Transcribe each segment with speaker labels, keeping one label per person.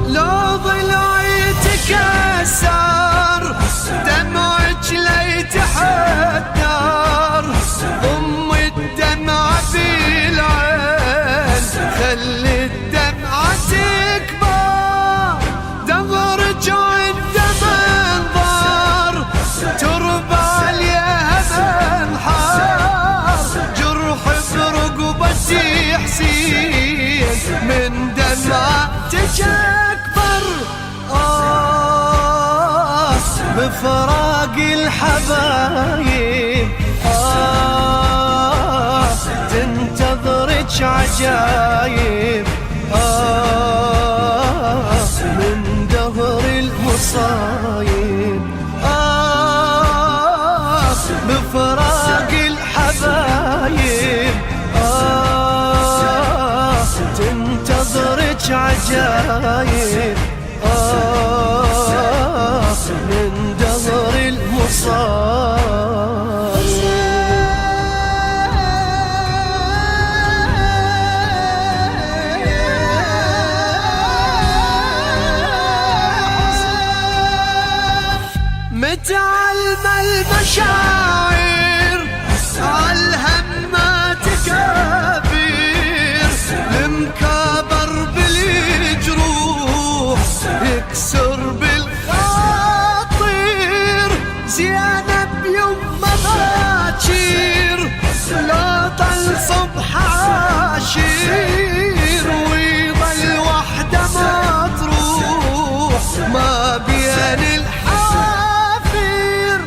Speaker 1: لو ضلعي تكسر دمعك ليتحدر، ضم الدمعة في العين خلي الدمعة تكبر، دهرك عند منظر تربى اليها منحار، جرح برقبتي حسين من دمعتك أكبر. بفراق الحبايب تنتظرك عجايب من دهر المصايب. بفراق الحبايب تنتظرك عجايب من دهر المصايب. متعلم المشاعر عالهم ما تكابير، المكابر بالجروح يكسر بالخاطر، زينب يما باكر لا طل صبح عاشر، ويضل وحده ما تروح ما بين الحافر.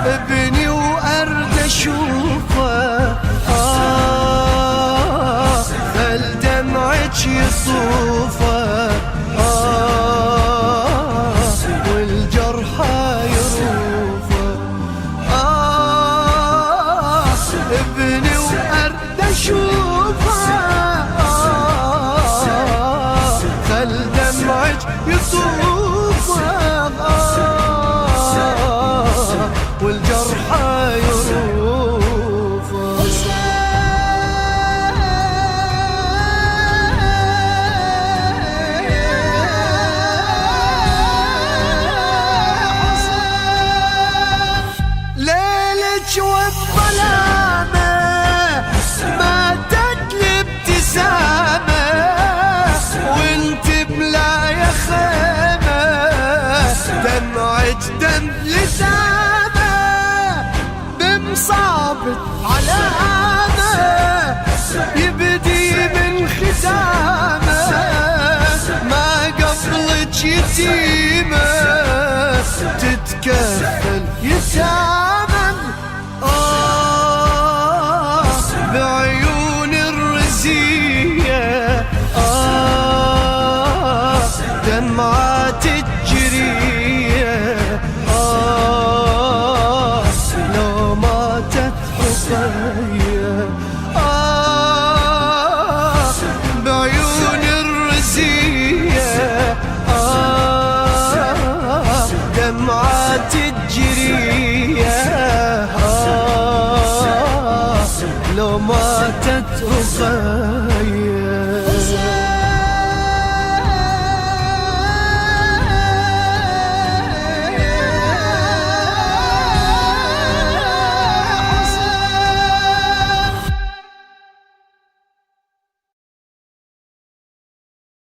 Speaker 1: ابني وأرد أشوفه خل دمعك يصوفه والجرحى يروفه. ابني وأرد أشوفه خل دمعك يصوفه والجرحى يروفه. ليلك والظلامة ماتت الابتسامة، وانت بلا يا خيمة دمعك دم لسامة، بمصابة علامة يبدي من ختامة، ما قبلك يتيمة تتكفل يتامة.